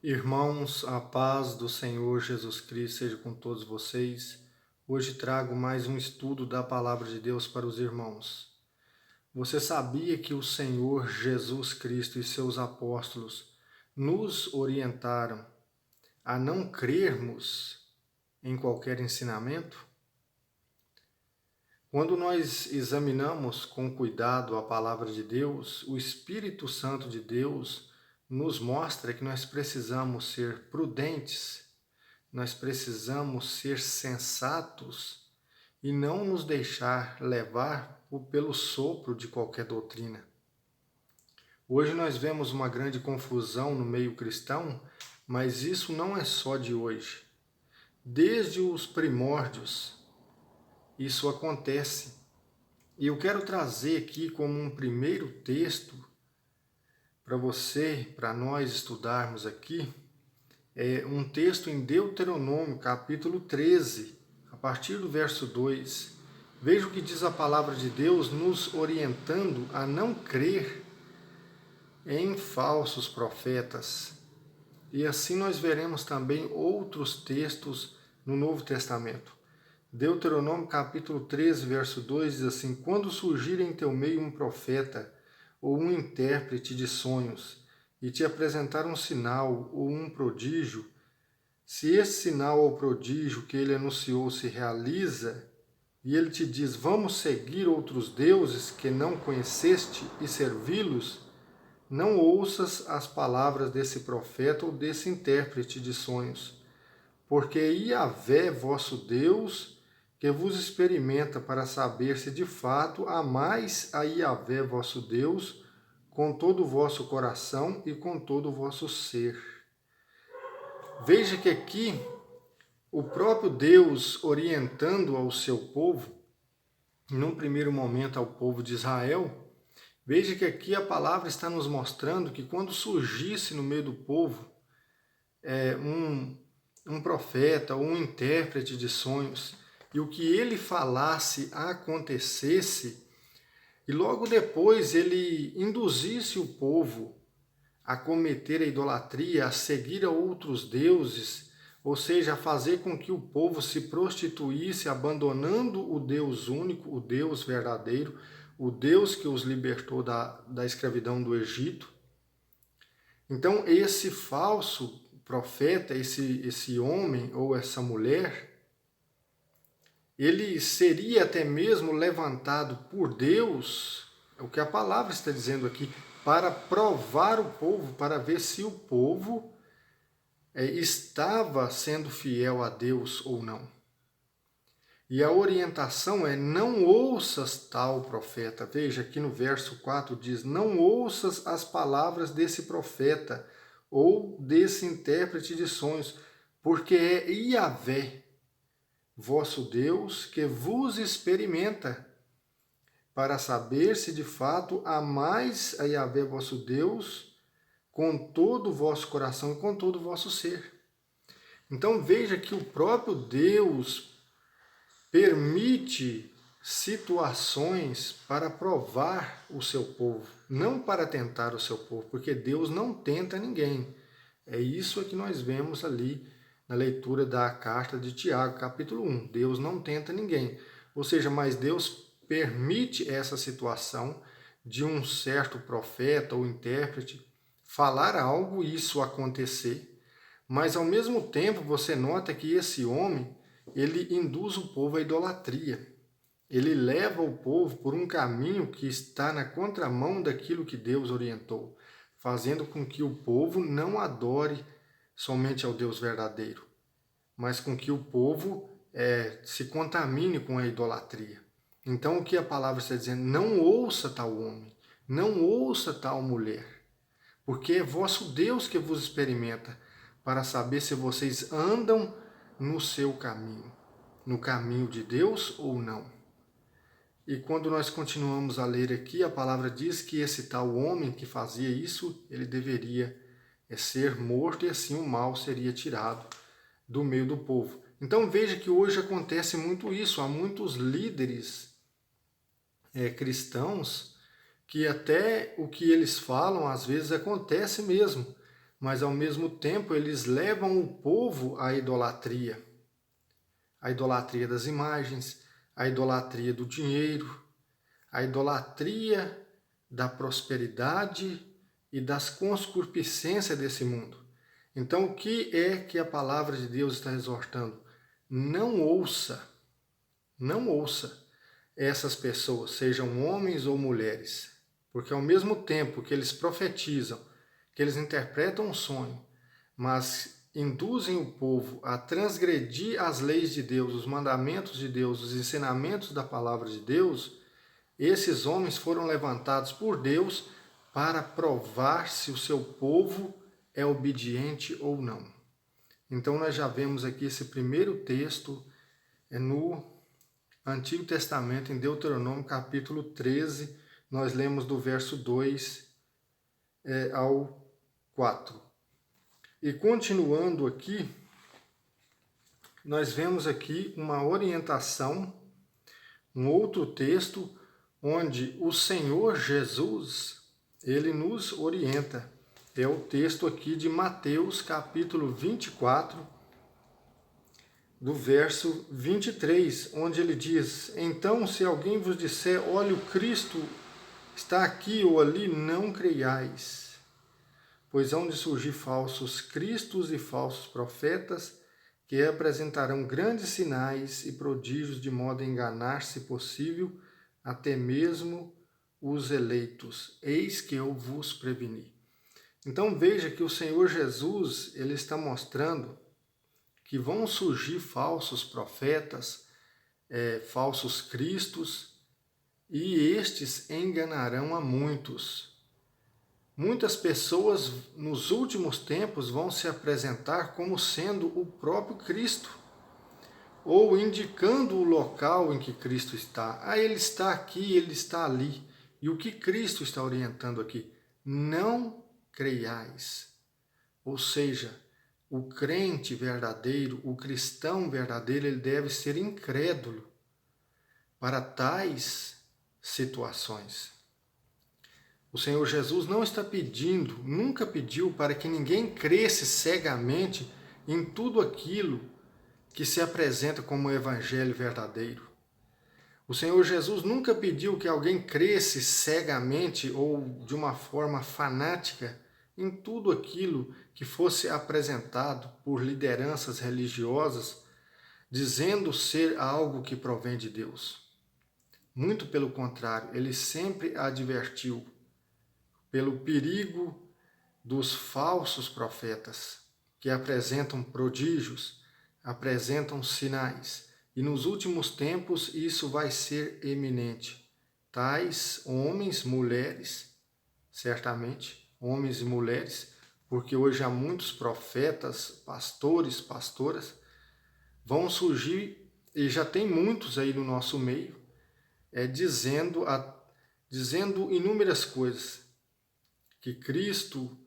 Irmãos, a paz do Senhor Jesus Cristo seja com todos vocês. Hoje trago mais um estudo da Palavra de Deus para os irmãos. Você sabia que o Senhor Jesus Cristo e seus apóstolos nos orientaram a não crermos em qualquer ensinamento? Quando nós examinamos com cuidado a Palavra de Deus, o Espírito Santo de Deus nos mostra que nós precisamos ser prudentes, nós precisamos ser sensatos e não nos deixar levar pelo sopro de qualquer doutrina. Hoje nós vemos uma grande confusão no meio cristão, mas isso não é só de hoje. Desde os primórdios, isso acontece. E eu quero trazer aqui como um primeiro texto para você, para nós estudarmos aqui, um texto em Deuteronômio, capítulo 13, a partir do verso 2. Veja o que diz a palavra de Deus, nos orientando a não crer em falsos profetas. E assim nós veremos também outros textos no Novo Testamento. Deuteronômio capítulo 13, verso 2 diz assim: Quando surgir em teu meio um profeta ou um intérprete de sonhos e te apresentar um sinal ou um prodígio, se esse sinal ou prodígio que ele anunciou se realiza, e ele te diz: vamos seguir outros deuses que não conheceste e servi-los, não ouças as palavras desse profeta ou desse intérprete de sonhos, porque Yahvé, vosso Deus, que vos experimenta para saber se de fato amais a Yahvé, vosso Deus, com todo o vosso coração e com todo o vosso ser. Veja que aqui o próprio Deus orientando ao seu povo, num primeiro momento ao povo de Israel, veja que aqui a palavra está nos mostrando que quando surgisse no meio do povo um profeta ou um intérprete de sonhos, e o que ele falasse acontecesse, e logo depois ele induzisse o povo a cometer a idolatria, a seguir a outros deuses, ou seja, a fazer com que o povo se prostituísse, abandonando o Deus único, o Deus verdadeiro, o Deus que os libertou da escravidão do Egito. Então, esse falso profeta, esse homem ou essa mulher, ele seria até mesmo levantado por Deus, é o que a palavra está dizendo aqui, para provar o povo, para ver se o povo estava sendo fiel a Deus ou não. E a orientação é: não ouças tal profeta. Veja aqui no verso 4 diz: não ouças as palavras desse profeta ou desse intérprete de sonhos, porque é Yahvé, vosso Deus, que vos experimenta, para saber se de fato amais a Yahvé, vosso Deus, com todo o vosso coração e com todo o vosso ser. Então veja que o próprio Deus permite situações para provar o seu povo, não para tentar o seu povo, porque Deus não tenta ninguém. É isso que nós vemos ali na leitura da carta de Tiago, capítulo 1. Deus não tenta ninguém. Ou seja, mas Deus permite essa situação de um certo profeta ou intérprete falar algo e isso acontecer, mas ao mesmo tempo você nota que esse homem, ele induz o povo à idolatria. Ele leva o povo por um caminho que está na contramão daquilo que Deus orientou, fazendo com que o povo não adore somente ao Deus verdadeiro, mas com que o povo se contamine com a idolatria. Então o que a palavra está dizendo? Não ouça tal homem, não ouça tal mulher, porque é vosso Deus que vos experimenta, para saber se vocês andam no seu caminho, no caminho de Deus ou não. E quando nós continuamos a ler aqui, a palavra diz que esse tal homem que fazia isso, ele deveria ser morto e assim o mal seria tirado do meio do povo. Então veja que hoje acontece muito isso, há muitos líderes cristãos que até o que eles falam às vezes acontece mesmo, mas ao mesmo tempo eles levam o povo à idolatria. A idolatria das imagens, a idolatria do dinheiro, a idolatria da prosperidade e das concupiscências desse mundo. Então, o que é que a palavra de Deus está exortando? Não ouça essas pessoas, sejam homens ou mulheres, porque ao mesmo tempo que eles profetizam, que eles interpretam um sonho, mas induzem o povo a transgredir as leis de Deus, os mandamentos de Deus, os ensinamentos da palavra de Deus, esses homens foram levantados por Deus para provar se o seu povo é obediente ou não. Então nós já vemos aqui esse primeiro texto no Antigo Testamento, em Deuteronômio capítulo 13, nós lemos do verso 2 ao 4. E continuando aqui, nós vemos aqui uma orientação, um outro texto, onde o Senhor Jesus, ele nos orienta. É o texto aqui de Mateus capítulo 24, do verso 23, onde ele diz: então, se alguém vos disser, olha, o Cristo está aqui ou ali, não creiais, pois hão de surgir falsos cristos e falsos profetas, que apresentarão grandes sinais e prodígios, de modo a enganar, se possível, até mesmo os eleitos. Eis que eu vos preveni. Então veja que o Senhor Jesus, ele está mostrando que vão surgir falsos profetas, falsos cristos, e estes enganarão a muitos. Muitas pessoas nos últimos tempos vão se apresentar como sendo o próprio Cristo, ou indicando o local em que Cristo está. Ah, ele está aqui, ele está ali. E o que Cristo está orientando aqui? Não creiais. Ou seja, o crente verdadeiro, o cristão verdadeiro, ele deve ser incrédulo para tais situações. O Senhor Jesus não está pedindo, nunca pediu para que ninguém cresce cegamente em tudo aquilo que se apresenta como o evangelho verdadeiro. O Senhor Jesus nunca pediu que alguém cresce cegamente ou de uma forma fanática em tudo aquilo que fosse apresentado por lideranças religiosas, dizendo ser algo que provém de Deus. Muito pelo contrário, ele sempre advertiu pelo perigo dos falsos profetas, que apresentam prodígios, apresentam sinais. E nos últimos tempos isso vai ser eminente. Tais homens, mulheres, certamente, homens e mulheres, porque hoje há muitos profetas, pastores, pastoras, vão surgir, e já tem muitos aí no nosso meio, dizendo inúmeras coisas, que Cristo,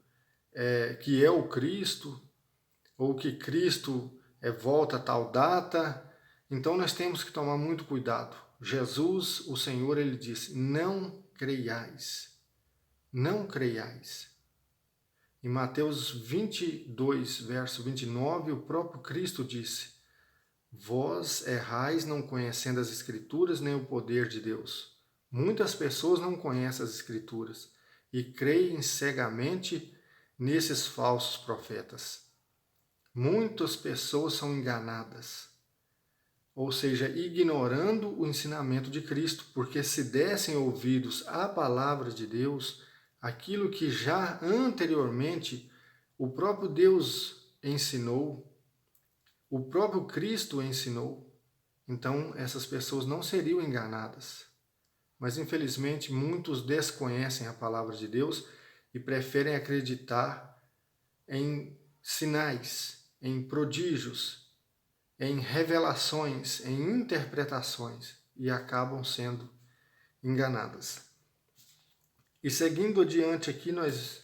que é o Cristo, ou que Cristo volta a tal data. Então nós temos que tomar muito cuidado. Jesus, o Senhor, ele disse: não creiais, não creiais. Em Mateus 22, verso 29, o próprio Cristo disse: vós errais não conhecendo as Escrituras nem o poder de Deus. Muitas pessoas não conhecem as Escrituras e creem cegamente nesses falsos profetas. Muitas pessoas são enganadas, ou seja, ignorando o ensinamento de Cristo, porque se dessem ouvidos à palavra de Deus, aquilo que já anteriormente o próprio Deus ensinou, o próprio Cristo ensinou, então essas pessoas não seriam enganadas. Mas infelizmente muitos desconhecem a palavra de Deus e preferem acreditar em sinais, em prodígios, em revelações, em interpretações, e acabam sendo enganadas. E seguindo adiante aqui, nós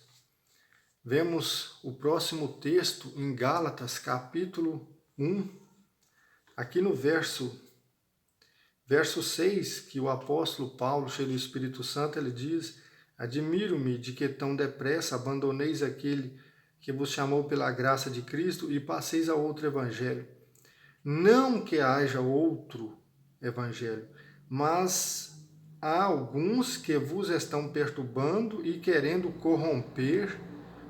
vemos o próximo texto em Gálatas, capítulo 1, aqui no verso 6, que o apóstolo Paulo, cheio do Espírito Santo, ele diz: admiro-me de que tão depressa abandoneis aquele que vos chamou pela graça de Cristo, e passeis a outro evangelho. Não que haja outro evangelho, mas há alguns que vos estão perturbando e querendo corromper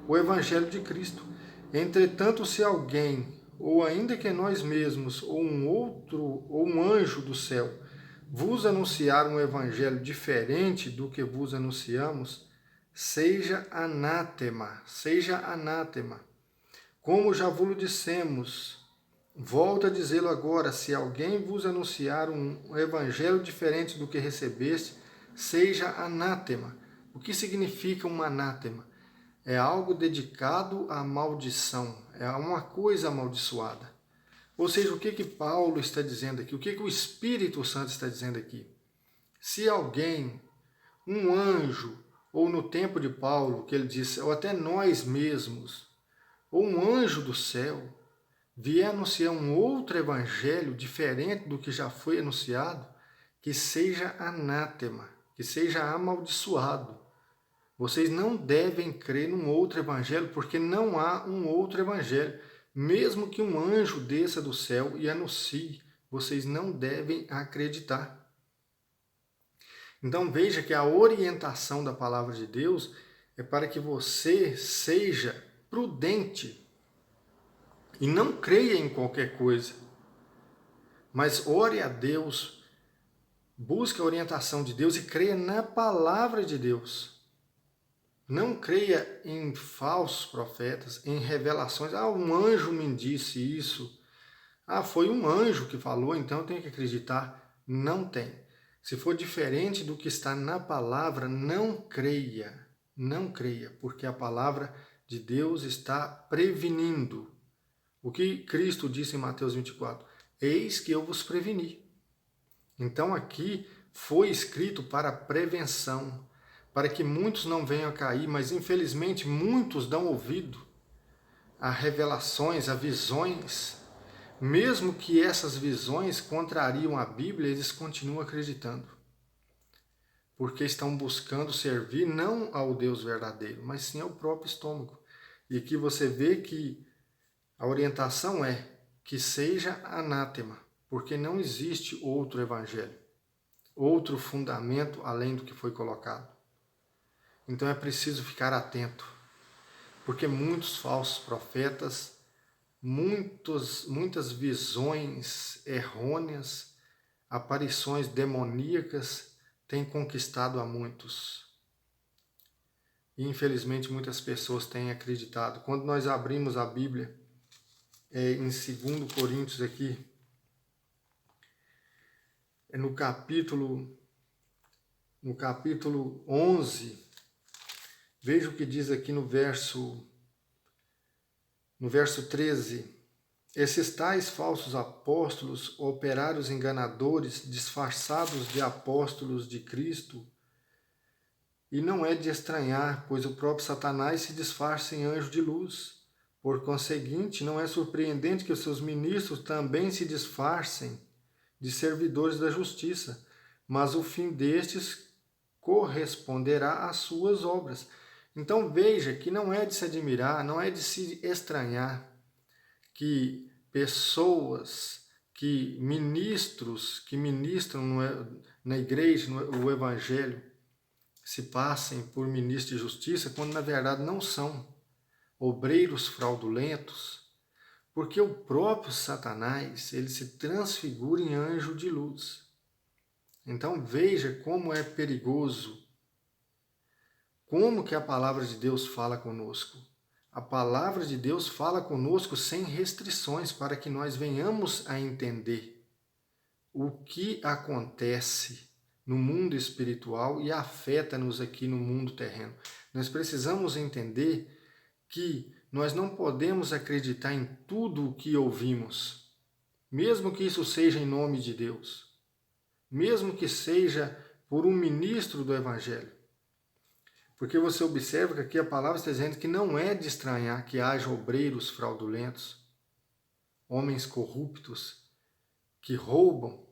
o evangelho de Cristo. Entretanto, se alguém, ou ainda que nós mesmos, ou um outro, ou um anjo do céu, vos anunciar um evangelho diferente do que vos anunciamos, seja anátema, seja anátema. Como já vos dissemos, volto a dizê-lo agora, se alguém vos anunciar um evangelho diferente do que recebeste, seja anátema. O que significa um anátema? É algo dedicado à maldição, é uma coisa amaldiçoada. Ou seja, o que Paulo está dizendo aqui? O que o Espírito Santo está dizendo aqui? Se alguém, um anjo, ou no tempo de Paulo, que ele disse, ou até nós mesmos, ou um anjo do céu, vier anunciar um outro evangelho diferente do que já foi anunciado, que seja anátema, que seja amaldiçoado. Vocês não devem crer num outro evangelho, porque não há um outro evangelho. Mesmo que um anjo desça do céu e anuncie, vocês não devem acreditar. Então veja que a orientação da palavra de Deus é para que você seja prudente e não creia em qualquer coisa, mas ore a Deus, busque a orientação de Deus e creia na palavra de Deus. Não creia em falsos profetas, em revelações. Um anjo me disse isso. Foi um anjo que falou, então eu tenho que acreditar. Não tem. Se for diferente do que está na palavra, não creia. Não creia, porque a palavra de Deus está prevenindo. O que Cristo disse em Mateus 24? Eis que eu vos preveni. Então aqui foi escrito para prevenção, para que muitos não venham a cair, mas infelizmente muitos dão ouvido a revelações, a visões. Mesmo que essas visões contrariam a Bíblia, eles continuam acreditando. Porque estão buscando servir não ao Deus verdadeiro, mas sim ao próprio estômago. E aqui você vê que a orientação é que seja anátema, porque não existe outro evangelho, outro fundamento além do que foi colocado. Então é preciso ficar atento, porque muitos falsos profetas, muitas visões errôneas, aparições demoníacas têm conquistado a muitos. E infelizmente muitas pessoas têm acreditado. Quando nós abrimos a Bíblia, em 2 Coríntios aqui, no capítulo 11, veja o que diz aqui no verso 13. Esses tais falsos apóstolos, operários enganadores, disfarçados de apóstolos de Cristo, e não é de estranhar, pois o próprio Satanás se disfarça em anjo de luz. Por conseguinte, não é surpreendente que os seus ministros também se disfarcem de servidores da justiça, mas o fim destes corresponderá às suas obras. Então veja que não é de se admirar, não é de se estranhar que pessoas, que ministros que ministram na igreja, o evangelho, se passem por ministros de justiça, quando na verdade não são obreiros fraudulentos, porque o próprio Satanás, ele se transfigura em anjo de luz. Então veja como é perigoso, como que a palavra de Deus fala conosco. A palavra de Deus fala conosco sem restrições, para que nós venhamos a entender o que acontece no mundo espiritual e afeta-nos aqui no mundo terreno. Nós precisamos entender que nós não podemos acreditar em tudo o que ouvimos, mesmo que isso seja em nome de Deus, mesmo que seja por um ministro do Evangelho. Porque você observa que aqui a palavra está dizendo que não é de estranhar que haja obreiros fraudulentos, homens corruptos, que roubam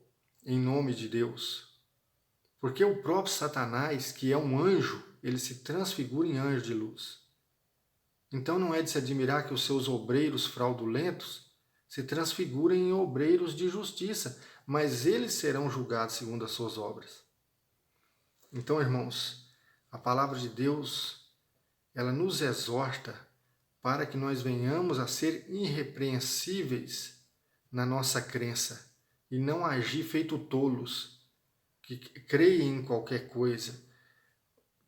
em nome de Deus. Porque o próprio Satanás, que é um anjo, ele se transfigura em anjo de luz. Então não é de se admirar que os seus obreiros fraudulentos se transfigurem em obreiros de justiça, mas eles serão julgados segundo as suas obras. Então, irmãos, a palavra de Deus, ela nos exorta para que nós venhamos a ser irrepreensíveis na nossa crença e não agir feito tolos, que creem em qualquer coisa,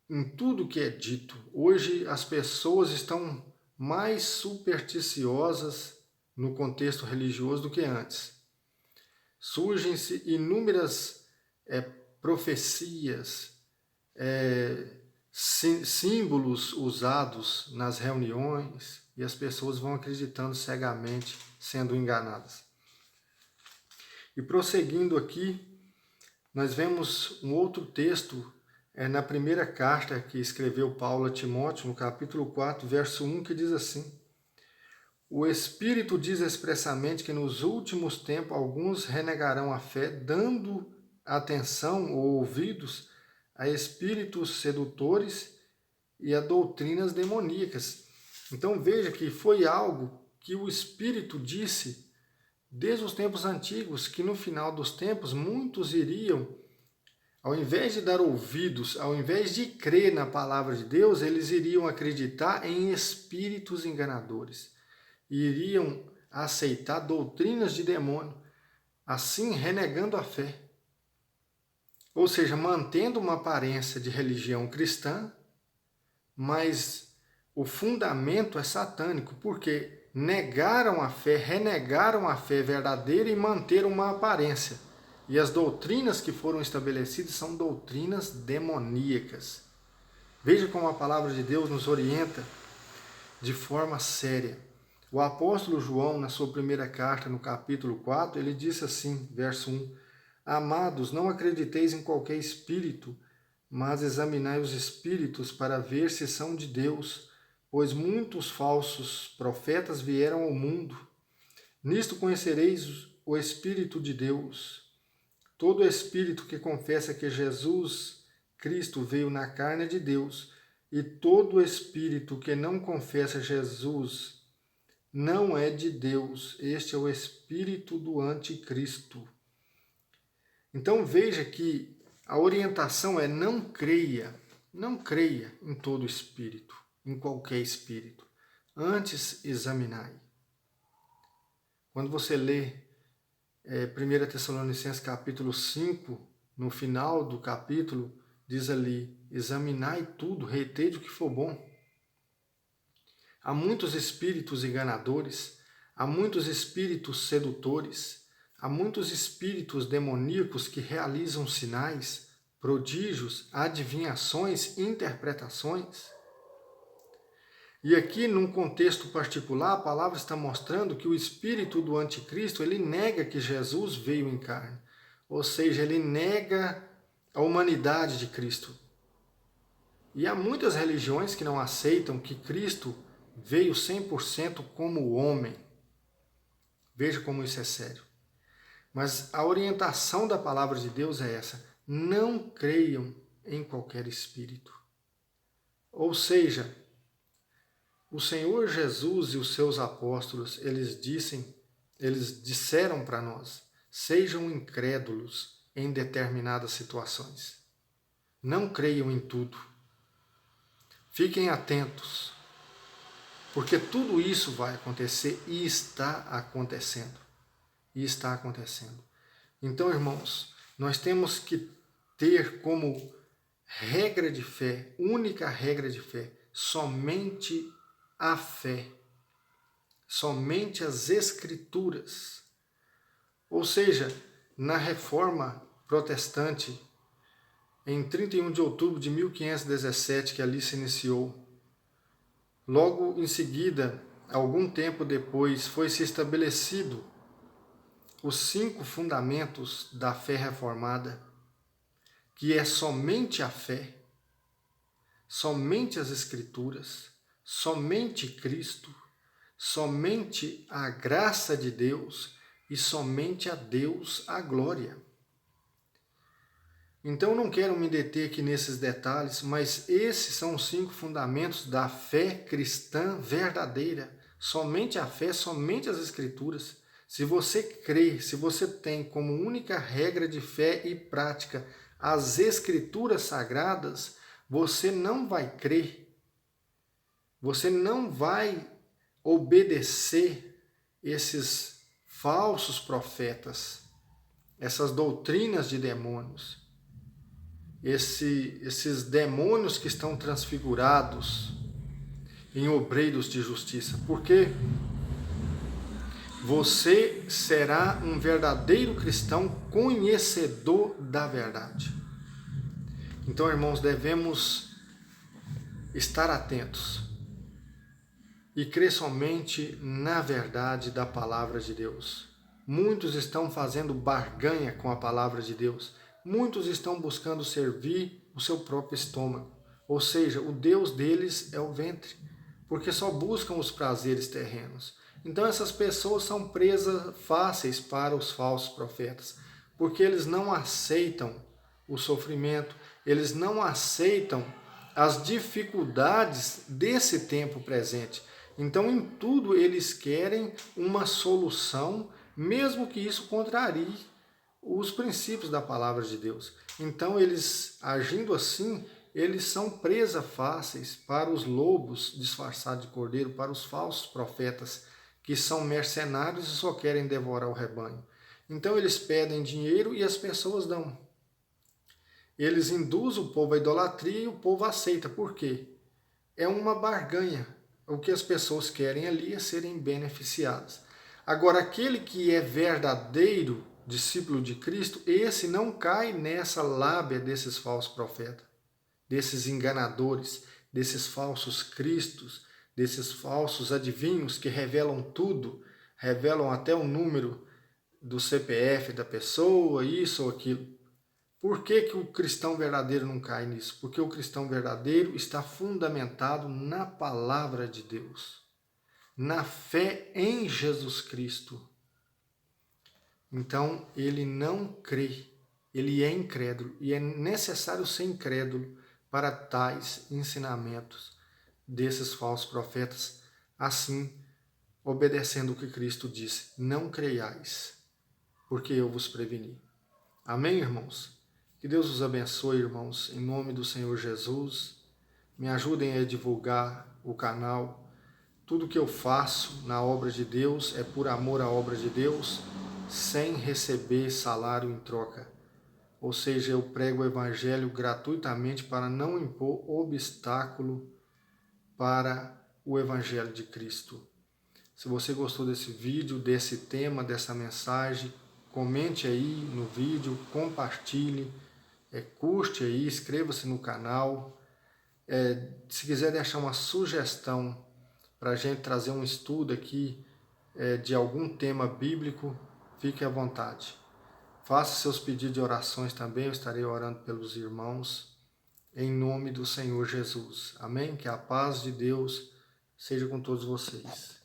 em tudo que é dito. Hoje as pessoas estão mais supersticiosas no contexto religioso do que antes. Surgem-se inúmeras profecias, símbolos usados nas reuniões e as pessoas vão acreditando cegamente, sendo enganadas. E prosseguindo aqui, nós vemos um outro texto na primeira carta que escreveu Paulo a Timóteo, no capítulo 4, verso 1, que diz assim: o Espírito diz expressamente que nos últimos tempos alguns renegarão a fé, dando atenção ou ouvidos a espíritos sedutores e a doutrinas demoníacas. Então veja que foi algo que o Espírito disse desde os tempos antigos, que no final dos tempos muitos iriam, ao invés de dar ouvidos, ao invés de crer na palavra de Deus, eles iriam acreditar em espíritos enganadores, iriam aceitar doutrinas de demônio, assim renegando a fé. Ou seja, mantendo uma aparência de religião cristã, mas o fundamento é satânico, porque negaram a fé, renegaram a fé verdadeira e manteram uma aparência. E as doutrinas que foram estabelecidas são doutrinas demoníacas. Veja como a palavra de Deus nos orienta de forma séria. O apóstolo João, na sua primeira carta, no capítulo 4, ele disse assim, verso 1: amados, não acrediteis em qualquer espírito, mas examinai os espíritos para ver se são de Deus, pois muitos falsos profetas vieram ao mundo. Nisto conhecereis o Espírito de Deus. Todo espírito que confessa que Jesus Cristo veio na carne é de Deus, e todo espírito que não confessa Jesus não é de Deus. Este é o espírito do anticristo. Então veja que a orientação é não creia em todo espírito, em qualquer espírito. Antes examinai. Quando você lê 1 Tessalonicenses capítulo 5, no final do capítulo, diz ali: examinai tudo, retede o que for bom. Há muitos espíritos enganadores, há muitos espíritos sedutores, há muitos espíritos demoníacos que realizam sinais, prodígios, adivinhações, interpretações. E aqui, num contexto particular, a palavra está mostrando que o espírito do anticristo, ele nega que Jesus veio em carne. Ou seja, ele nega a humanidade de Cristo. E há muitas religiões que não aceitam que Cristo veio 100% como homem. Veja como isso é sério. Mas a orientação da palavra de Deus é essa: não creiam em qualquer espírito. Ou seja, o Senhor Jesus e os seus apóstolos, eles disseram para nós: sejam incrédulos em determinadas situações. Não creiam em tudo. Fiquem atentos, porque tudo isso vai acontecer e está acontecendo. E está acontecendo. Então, irmãos, nós temos que ter como regra de fé, única regra de fé, somente a fé, somente as Escrituras. Ou seja, na Reforma Protestante, em 31 de outubro de 1517, que ali se iniciou, logo em seguida, algum tempo depois, foi-se estabelecido os 5 fundamentos da fé reformada, que é somente a fé, somente as Escrituras, somente Cristo, somente a graça de Deus e somente a Deus a glória. Então eu não quero me deter aqui nesses detalhes, mas esses são os 5 fundamentos da fé cristã verdadeira. Somente a fé, somente as Escrituras. Se você crê, se você tem como única regra de fé e prática as Escrituras sagradas, você não vai crer, você não vai obedecer esses falsos profetas, essas doutrinas de demônios, esses demônios que estão transfigurados em obreiros de justiça, porque você será um verdadeiro cristão conhecedor da verdade. Então, irmãos, devemos estar atentos e crer somente na verdade da palavra de Deus. Muitos estão fazendo barganha com a palavra de Deus. Muitos estão buscando servir o seu próprio estômago. Ou seja, o Deus deles é o ventre, porque só buscam os prazeres terrenos. Então essas pessoas são presas fáceis para os falsos profetas, porque eles não aceitam o sofrimento, eles não aceitam as dificuldades desse tempo presente. Então, em tudo, eles querem uma solução, mesmo que isso contrarie os princípios da palavra de Deus. Então, eles, agindo assim, eles são presa fáceis para os lobos disfarçados de cordeiro, para os falsos profetas, que são mercenários e só querem devorar o rebanho. Então, eles pedem dinheiro e as pessoas dão. Eles induzem o povo à idolatria e o povo aceita. Por quê? É uma barganha. O que as pessoas querem ali é serem beneficiadas. Agora, aquele que é verdadeiro discípulo de Cristo, esse não cai nessa lábia desses falsos profetas, desses enganadores, desses falsos cristos, desses falsos adivinhos que revelam tudo, revelam até o número do CPF da pessoa, isso ou aquilo. Por que o cristão verdadeiro não cai nisso? Porque o cristão verdadeiro está fundamentado na palavra de Deus, na fé em Jesus Cristo. Então, ele não crê, ele é incrédulo, e é necessário ser incrédulo para tais ensinamentos desses falsos profetas, assim, obedecendo o que Cristo disse: não creiais, porque eu vos preveni. Amém, irmãos? Que Deus os abençoe, irmãos, em nome do Senhor Jesus. Me ajudem a divulgar o canal. Tudo que eu faço na obra de Deus é por amor à obra de Deus, sem receber salário em troca. Ou seja, eu prego o Evangelho gratuitamente para não impor obstáculo para o Evangelho de Cristo. Se você gostou desse vídeo, desse tema, dessa mensagem, comente aí no vídeo, compartilhe, curte aí, inscreva-se no canal. Se quiser deixar uma sugestão para a gente trazer um estudo aqui de algum tema bíblico, fique à vontade. Faça seus pedidos de orações também, eu estarei orando pelos irmãos, em nome do Senhor Jesus. Amém? Que a paz de Deus seja com todos vocês.